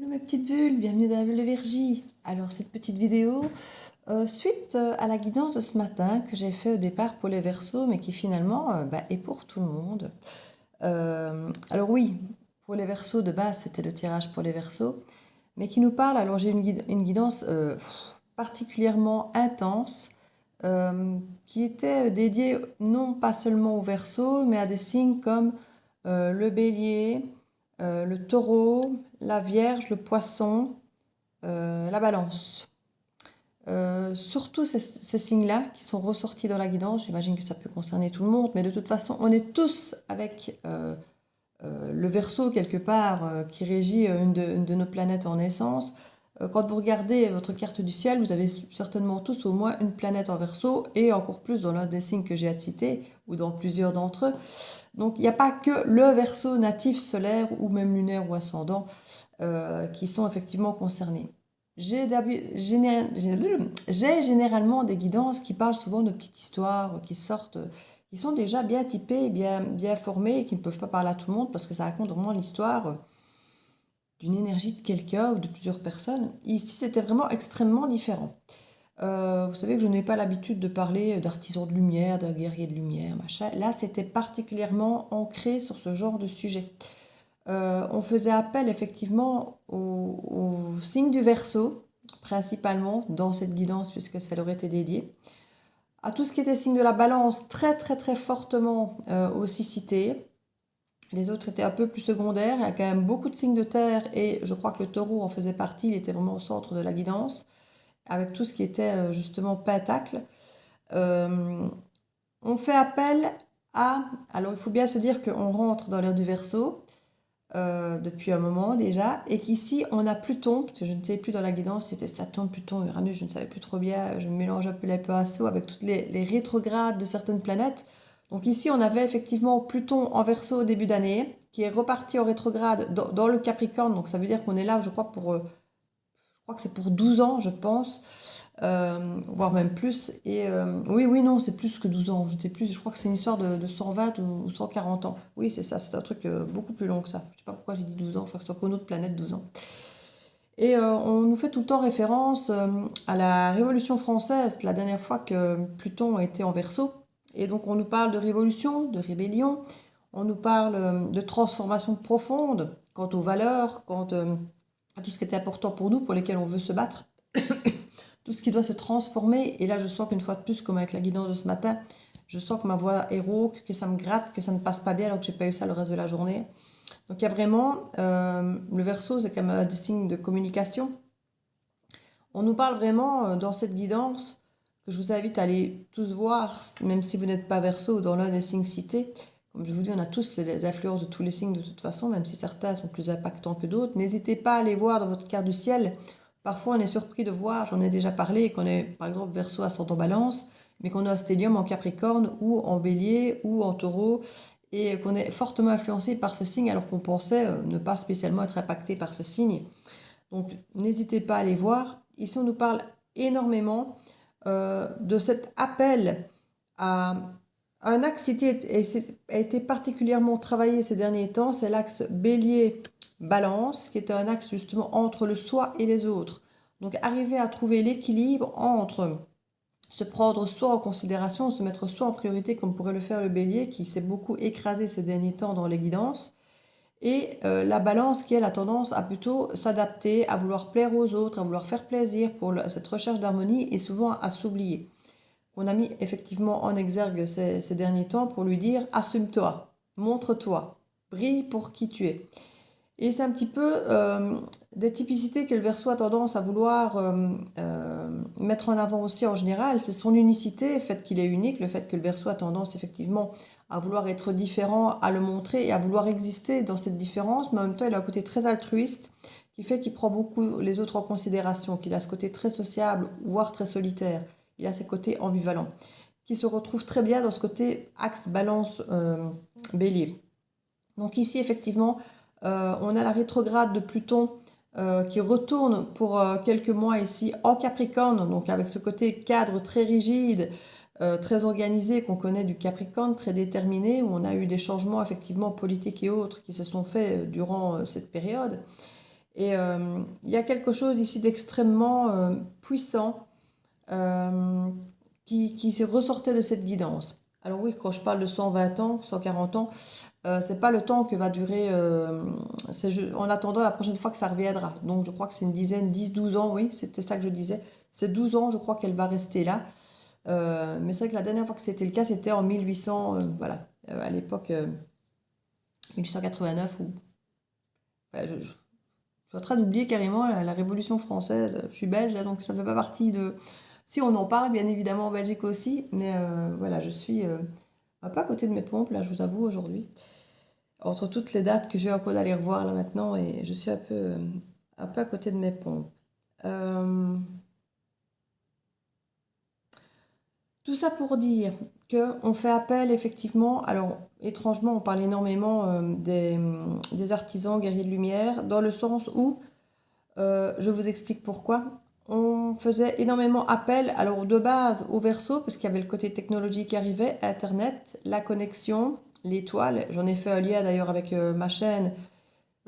mes petites bulles, bienvenue dans la bulle de Vergie. Alors cette petite vidéo, suite à la guidance de ce matin que j'ai fait au départ pour les Verseaux, mais qui finalement est pour tout le monde. Alors oui, pour les Verseaux de base c'était le tirage pour les Verseaux, mais qui nous parle, alors j'ai une guidance particulièrement intense, qui était dédiée non pas seulement aux Verseaux, mais à des signes comme le Bélier, le Taureau, la Vierge, le Poisson, la Balance. Surtout ces signes-là qui sont ressortis dans la guidance, j'imagine que ça peut concerner tout le monde, mais de toute façon, on est tous avec le Verseau quelque part qui régit une de nos planètes en naissance. Quand vous regardez votre carte du ciel, vous avez certainement tous au moins une planète en Verseau et encore plus dans l'un des signes que j'ai à citer ou dans plusieurs d'entre eux. Donc il n'y a pas que le Verseau natif solaire ou même lunaire ou ascendant qui sont effectivement concernés. J'ai généralement des guidances qui parlent souvent de petites histoires qui sortent, qui sont déjà bien typées, bien formées et qui ne peuvent pas parler à tout le monde parce que ça raconte vraiment l'histoire d'une énergie de quelqu'un ou de plusieurs personnes. Ici, c'était vraiment extrêmement différent. Vous savez que je n'ai pas l'habitude de parler d'artisans de lumière, d'un guerrier de lumière, machin. Là, c'était particulièrement ancré sur ce genre de sujet. On faisait appel effectivement au signe du Verseau, principalement dans cette guidance, puisque ça leur était dédié. À tout ce qui était signe de la Balance, très très très fortement aussi cité. Les autres étaient un peu plus secondaires. Il y a quand même beaucoup de signes de terre et je crois que le Taureau en faisait partie. Il était vraiment au centre de la guidance, avec tout ce qui était justement pentacle. On fait appel à... Alors il faut bien se dire qu'on rentre dans l'ère du Verseau depuis un moment déjà, et qu'ici on a Pluton, parce que je ne sais plus dans la guidance si c'était Saturne, Pluton, Uranus, je ne savais plus trop bien, je me mélange un peu les pinceaux avec toutes les rétrogrades de certaines planètes. Donc ici on avait effectivement Pluton en Verseau au début d'année, qui est reparti en rétrograde dans le Capricorne, donc ça veut dire qu'on est là, je crois, je crois que c'est pour 12 ans, je pense, voire même plus. Et oui, non, c'est plus que 12 ans, je ne sais plus, je crois que c'est une histoire de 120 ou 140 ans. Oui, c'est ça, c'est un truc beaucoup plus long que ça. Je ne sais pas pourquoi j'ai dit 12 ans, je crois que c'est encore une autre planète, 12 ans. Et on nous fait tout le temps référence à la Révolution française, la dernière fois que Pluton était en Verseau. Et donc on nous parle de révolution, de rébellion, on nous parle de transformation profonde quant aux valeurs, quant à tout ce qui est important pour nous, pour lesquels on veut se battre, tout ce qui doit se transformer. Et là, je sens qu'une fois de plus, comme avec la guidance de ce matin, je sens que ma voix est rauque, que ça me gratte, que ça ne passe pas bien alors que j'ai pas eu ça le reste de la journée. Donc il y a vraiment, le Verseau, c'est comme des signes de communication. On nous parle vraiment dans cette guidance, que je vous invite à aller tous voir, même si vous n'êtes pas Verseau, dans l'un des signes cités. Comme je vous dis, on a tous les influences de tous les signes de toute façon, même si certains sont plus impactants que d'autres. N'hésitez pas à aller voir dans votre carte du ciel. Parfois, on est surpris de voir, j'en ai déjà parlé, qu'on est par exemple Verseau ascendant Balance, mais qu'on a un stellium en Capricorne ou en Bélier ou en Taureau, et qu'on est fortement influencé par ce signe alors qu'on pensait ne pas spécialement être impacté par ce signe. Donc, n'hésitez pas à aller voir. Ici, on nous parle énormément de cet appel à un axe qui a été particulièrement travaillé ces derniers temps, c'est l'axe Bélier-Balance, qui est un axe justement entre le soi et les autres. Donc arriver à trouver l'équilibre entre se prendre soi en considération, se mettre soi en priorité, comme pourrait le faire le Bélier, qui s'est beaucoup écrasé ces derniers temps dans les guidances, et la Balance qui elle a tendance à plutôt s'adapter, à vouloir plaire aux autres, à vouloir faire plaisir pour cette recherche d'harmonie et souvent à s'oublier. On a mis effectivement en exergue ces derniers temps pour lui dire « assume-toi, montre-toi, brille pour qui tu es ». Et c'est un petit peu des typicités que le Verseau a tendance à vouloir mettre en avant aussi en général. C'est son unicité, le fait qu'il est unique, le fait que le Verseau a tendance effectivement à vouloir être différent, à le montrer et à vouloir exister dans cette différence. Mais en même temps, il a un côté très altruiste qui fait qu'il prend beaucoup les autres en considération, qu'il a ce côté très sociable, voire très solitaire. Il a ses côtés ambivalents, qui se retrouvent très bien dans ce côté axe balance bélier. Donc ici, effectivement, on a la rétrograde de Pluton qui retourne pour quelques mois ici en Capricorne, donc avec ce côté cadre très rigide, très organisé qu'on connaît du Capricorne, très déterminé, où on a eu des changements effectivement politiques et autres qui se sont faits durant cette période. Et il y a quelque chose ici d'extrêmement puissant qui se ressortait de cette guidance. Alors oui, quand je parle de 120 ans, 140 ans, c'est pas le temps que va durer, en attendant la prochaine fois que ça reviendra. Donc je crois que c'est une dizaine, 10, 12 ans, oui, c'était ça que je disais. C'est 12 ans, je crois qu'elle va rester là. Mais c'est vrai que la dernière fois que c'était le cas, c'était en 1800, voilà, à l'époque 1889, ou je suis en train d'oublier carrément la Révolution française. Je suis belge, hein, donc ça ne fait pas partie de... Si on en parle, bien évidemment en Belgique aussi, mais voilà, je suis un peu à côté de mes pompes, là, je vous avoue, aujourd'hui. Entre toutes les dates que je vais encore aller revoir là maintenant, et je suis un peu à côté de mes pompes. Tout ça pour dire qu'on fait appel effectivement, alors étrangement on parle énormément des artisans guerriers de lumière, dans le sens où, je vous explique pourquoi, on faisait énormément appel, alors de base au verso, parce qu'il y avait le côté technologique qui arrivait, Internet, la connexion, l'étoile, j'en ai fait un lien d'ailleurs avec ma chaîne,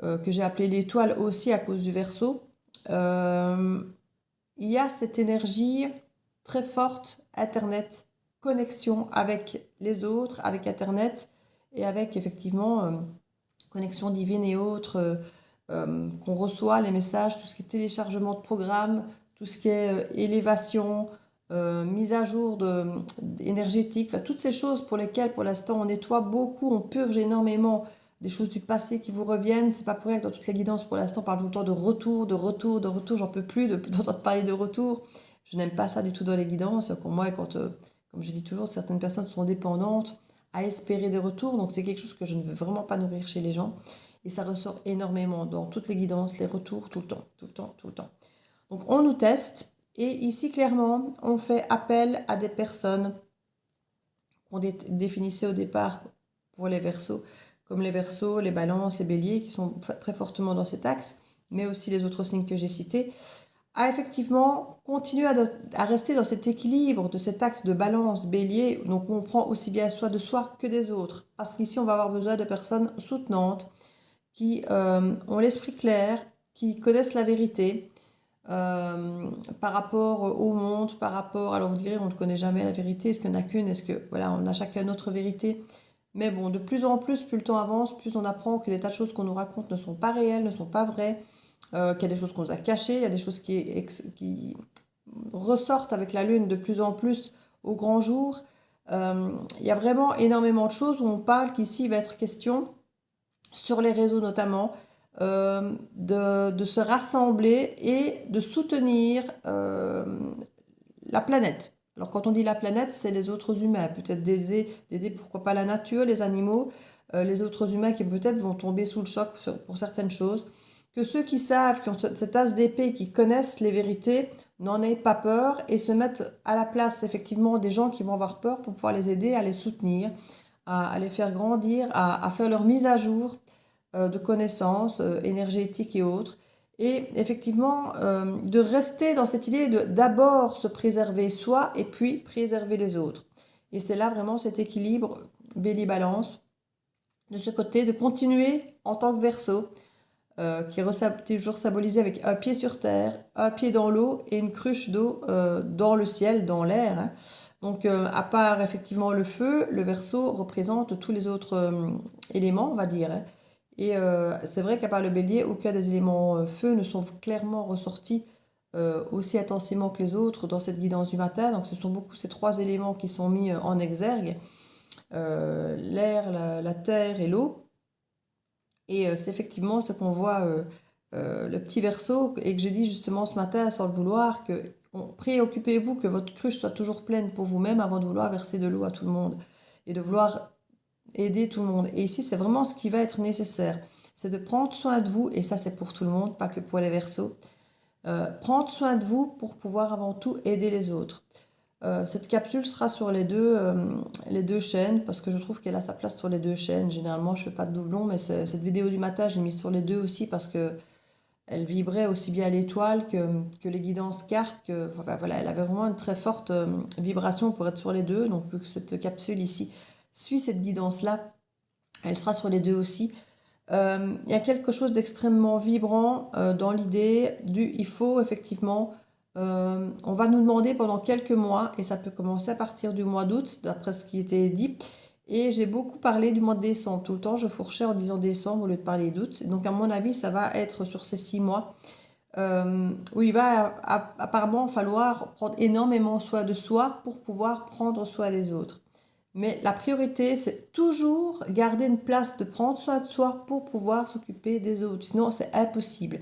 que j'ai appelée l'étoile aussi à cause du verso. Il y a cette énergie très forte, Internet, connexion avec les autres, avec Internet, et avec effectivement connexion divine et autres, qu'on reçoit les messages, tout ce qui est téléchargement de programmes, tout ce qui est élévation, mise à jour énergétique, enfin, toutes ces choses pour lesquelles pour l'instant on nettoie beaucoup, on purge énormément des choses du passé qui vous reviennent. C'est pas pour rien que dans toutes les guidances pour l'instant on parle tout le temps de retour, de retour, de retour. J'en peux plus d'entendre parler de retour. Je n'aime pas ça du tout dans les guidances. Pour moi, quand, comme je dis toujours, certaines personnes sont dépendantes à espérer des retours. Donc c'est quelque chose que je ne veux vraiment pas nourrir chez les gens. Et ça ressort énormément dans toutes les guidances, les retours, tout le temps, tout le temps, tout le temps. Donc on nous teste. Et ici, clairement, on fait appel à des personnes qu'on définissait au départ pour les Verseaux, comme les Verseaux, les Balances, les Béliers, qui sont très fortement dans cet axe, mais aussi les autres signes que j'ai cités, à effectivement continuer à rester dans cet équilibre de cet axe de Balance, Bélier, donc on prend aussi bien soin de soi que des autres. Parce qu'ici, on va avoir besoin de personnes soutenantes, qui ont l'esprit clair, qui connaissent la vérité, par rapport au monde, par rapport, alors vous direz, on ne connaît jamais la vérité, est-ce qu'il n'y en a qu'une, est-ce que, voilà, on a chacun notre vérité, mais bon, de plus en plus, plus le temps avance, plus on apprend que les tas de choses qu'on nous raconte ne sont pas réelles, ne sont pas vraies, qu'il y a des choses qu'on nous a cachées, il y a des choses qui ressortent avec la lune de plus en plus au grand jour. Il y a vraiment énormément de choses où on parle qu'ici il va être question, sur les réseaux notamment, de se rassembler et de soutenir la planète. Alors quand on dit la planète, c'est les autres humains, peut-être d'aider pourquoi pas la nature, les animaux, les autres humains qui peut-être vont tomber sous le choc pour certaines choses. Que ceux qui savent, qui ont cette as d'épée, qui connaissent les vérités, n'en aient pas peur et se mettent à la place effectivement des gens qui vont avoir peur pour pouvoir les aider, à les soutenir, à les faire grandir, à faire leur mise à jour de connaissances énergétiques et autres. Et effectivement, de rester dans cette idée de d'abord se préserver soi et puis préserver les autres. Et c'est là vraiment cet équilibre Bélier-Balance, de ce côté, de continuer en tant que Verseau, qui est toujours symbolisé avec un pied sur terre, un pied dans l'eau et une cruche d'eau dans le ciel, dans l'air. Hein. Donc, à part effectivement le feu, le Verseau représente tous les autres éléments, on va dire. Hein. Et c'est vrai qu'à part le Bélier, aucun des éléments feu ne sont clairement ressortis aussi intensément que les autres dans cette guidance du matin. Donc, ce sont beaucoup ces trois éléments qui sont mis en exergue, l'air, la terre et l'eau. Et c'est effectivement ce qu'on voit, le petit Verseau, et que j'ai dit justement ce matin sans le vouloir, que préoccupez-vous que votre cruche soit toujours pleine pour vous-même avant de vouloir verser de l'eau à tout le monde et de vouloir aider tout le monde. Et ici, c'est vraiment ce qui va être nécessaire. C'est de prendre soin de vous, et ça c'est pour tout le monde, pas que pour les Verseaux. Prendre soin de vous pour pouvoir avant tout aider les autres. Cette capsule sera sur les deux chaînes, parce que je trouve qu'elle a sa place sur les deux chaînes. Généralement, je ne fais pas de doublon, mais cette vidéo du matin, j'ai mis sur les deux aussi, parce que elle vibrait aussi bien à l'étoile que les guidances cartes. Enfin, voilà, elle avait vraiment une très forte vibration pour être sur les deux. Donc, vu que cette capsule ici suit cette guidance-là, elle sera sur les deux aussi. Il y a quelque chose d'extrêmement vibrant dans l'idée du il faut effectivement, on va nous demander pendant quelques mois, et ça peut commencer à partir du mois d'août, d'après ce qui était dit, et j'ai beaucoup parlé du mois de décembre. Tout le temps, je fourchais en disant décembre au lieu de parler d'août. Donc, à mon avis, ça va être sur ces 6 mois où il va apparemment falloir prendre énormément soin de soi pour pouvoir prendre soin des autres. Mais la priorité, c'est toujours garder une place de prendre soin de soi pour pouvoir s'occuper des autres. Sinon, c'est impossible.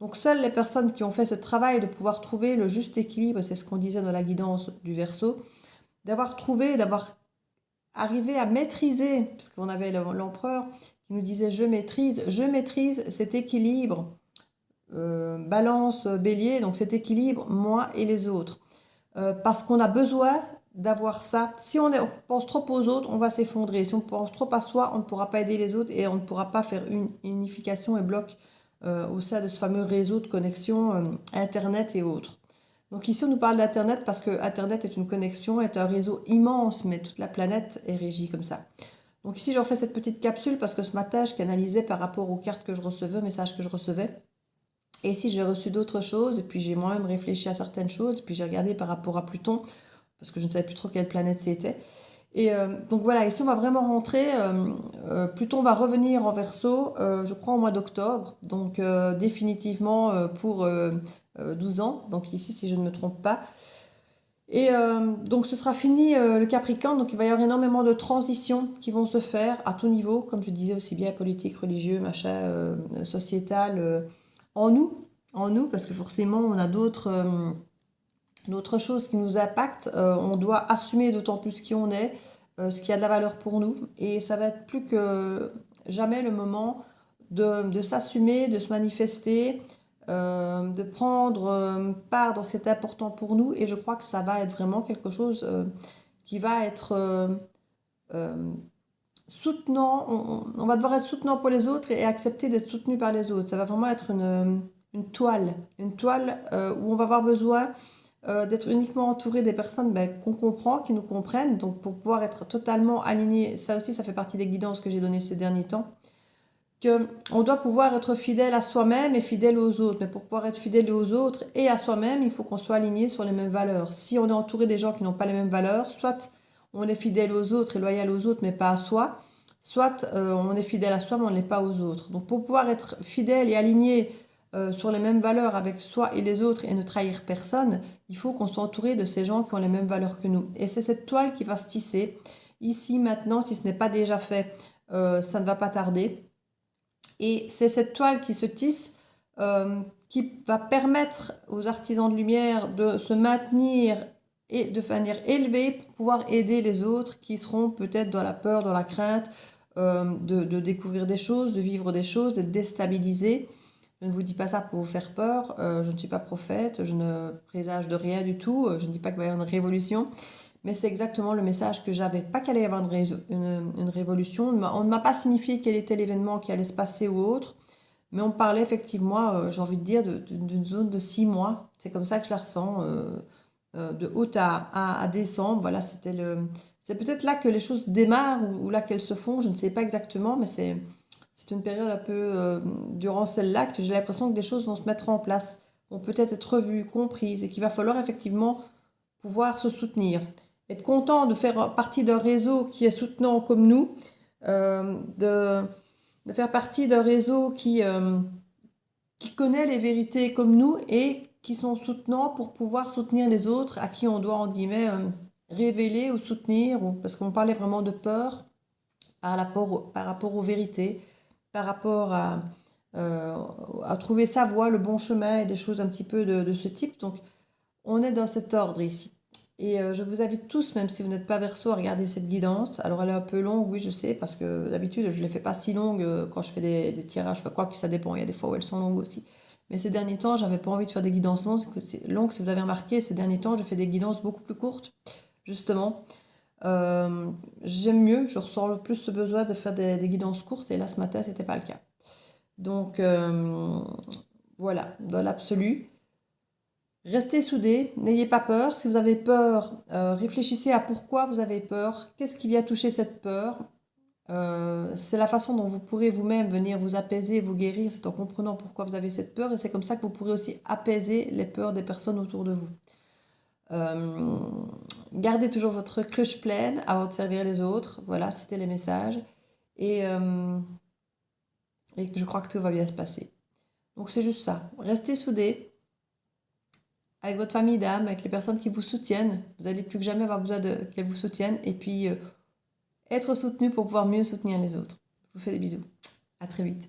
Donc, seules les personnes qui ont fait ce travail de pouvoir trouver le juste équilibre, c'est ce qu'on disait dans la guidance du Verseau, d'avoir trouvé, d'avoir arrivé à maîtriser, parce qu'on avait l'empereur qui nous disait je maîtrise cet équilibre, balance, bélier, donc cet équilibre, moi et les autres. Parce qu'on a besoin d'avoir ça. Si on pense trop aux autres, on va s'effondrer. Si on pense trop à soi, on ne pourra pas aider les autres et on ne pourra pas faire une unification et bloc au sein de ce fameux réseau de connexion Internet et autres. Donc ici, on nous parle d'Internet parce que Internet est une connexion, est un réseau immense, mais toute la planète est régie comme ça. Donc ici, j'en fais cette petite capsule parce que ce matin, je canalisais par rapport aux cartes que je recevais, aux messages que je recevais. Et ici, j'ai reçu d'autres choses, et puis j'ai moi-même réfléchi à certaines choses, et puis j'ai regardé par rapport à Pluton, parce que je ne savais plus trop quelle planète c'était. Et donc voilà, ici on va vraiment rentrer, Pluton va revenir en Verseau, je crois au mois d'octobre, donc définitivement pour 12 ans, donc ici si je ne me trompe pas. Et donc ce sera fini le Capricorne, donc il va y avoir énormément de transitions qui vont se faire à tout niveau, comme je disais aussi bien politique, religieux, machin, sociétal, en nous, parce que forcément on a d'autres choses qui nous impactent. On doit assumer d'autant plus qui on est, ce qui a de la valeur pour nous. Et ça va être plus que jamais le moment de s'assumer, de se manifester, de prendre part dans ce qui est important pour nous. Et je crois que ça va être vraiment quelque chose qui va être soutenant. On va devoir être soutenant pour les autres et accepter d'être soutenu par les autres. Ça va vraiment être une toile où on va avoir besoin d'être uniquement entouré des personnes qu'on comprend, qui nous comprennent, donc pour pouvoir être totalement aligné, ça aussi ça fait partie des guidances que j'ai données ces derniers temps, qu'on doit pouvoir être fidèle à soi-même et fidèle aux autres, mais pour pouvoir être fidèle aux autres et à soi-même, il faut qu'on soit aligné sur les mêmes valeurs. Si on est entouré des gens qui n'ont pas les mêmes valeurs, soit on est fidèle aux autres et loyal aux autres, mais pas à soi, soit on est fidèle à soi, mais on n'est pas aux autres. Donc pour pouvoir être fidèle et aligné sur les mêmes valeurs avec soi et les autres et ne trahir personne, il faut qu'on soit entouré de ces gens qui ont les mêmes valeurs que nous. Et c'est cette toile qui va se tisser ici, maintenant, si ce n'est pas déjà fait, ça ne va pas tarder. Et c'est cette toile qui se tisse, qui va permettre aux artisans de lumière de se maintenir et de manière élevée pour pouvoir aider les autres qui seront peut-être dans la peur, dans la crainte de découvrir des choses, de vivre des choses, d'être déstabilisés. Je ne vous dis pas ça pour vous faire peur, je ne suis pas prophète, je ne présage de rien du tout, je ne dis pas qu'il va y avoir une révolution, mais c'est exactement le message que j'avais. Pas qu'il allait y avoir une révolution, on ne m'a pas signifié quel était l'événement qui allait se passer ou autre, mais on parlait effectivement, j'ai envie de dire, d'une zone de 6 mois, c'est comme ça que je la ressens, de août à décembre, voilà, c'est peut-être là que les choses démarrent ou là qu'elles se font, je ne sais pas exactement, mais c'est une période un peu durant celle-là que j'ai l'impression que des choses vont se mettre en place, vont peut-être être revues, comprises et qu'il va falloir effectivement pouvoir se soutenir. Être content de faire partie d'un réseau qui est soutenant comme nous, de faire partie d'un réseau qui connaît les vérités comme nous et qui sont soutenants pour pouvoir soutenir les autres à qui on doit, en guillemets, révéler ou soutenir, parce qu'on parlait vraiment de peur par rapport aux vérités, par rapport à trouver sa voie, le bon chemin et des choses un petit peu de ce type. Donc, on est dans cet ordre ici. Et je vous invite tous, même si vous n'êtes pas Verseau, à regarder cette guidance. Alors, elle est un peu longue, oui, je sais, parce que d'habitude, je ne les fais pas si longues quand je fais des tirages. Enfin, quoi que ça dépend, il y a des fois où elles sont longues aussi. Mais ces derniers temps, j'avais pas envie de faire des guidances longues. Si vous avez remarqué, ces derniers temps, je fais des guidances beaucoup plus courtes, justement. J'aime mieux, je ressens le plus ce besoin de faire des guidances courtes, et là, ce matin, c'était pas le cas. Donc, voilà, dans l'absolu. Restez soudés, n'ayez pas peur. Si vous avez peur, réfléchissez à pourquoi vous avez peur, qu'est-ce qui vient toucher cette peur. C'est la façon dont vous pourrez vous-même venir vous apaiser, vous guérir, c'est en comprenant pourquoi vous avez cette peur et c'est comme ça que vous pourrez aussi apaiser les peurs des personnes autour de vous. Euh, Gardez toujours votre cruche pleine avant de servir les autres. Voilà, c'était les messages. Et, euh, et je crois que tout va bien se passer. Donc c'est juste ça. Restez soudés avec votre famille d'âme, avec les personnes qui vous soutiennent. Vous allez plus que jamais avoir besoin qu'elles vous soutiennent. Et puis être soutenu pour pouvoir mieux soutenir les autres. Je vous fais des bisous. À très vite.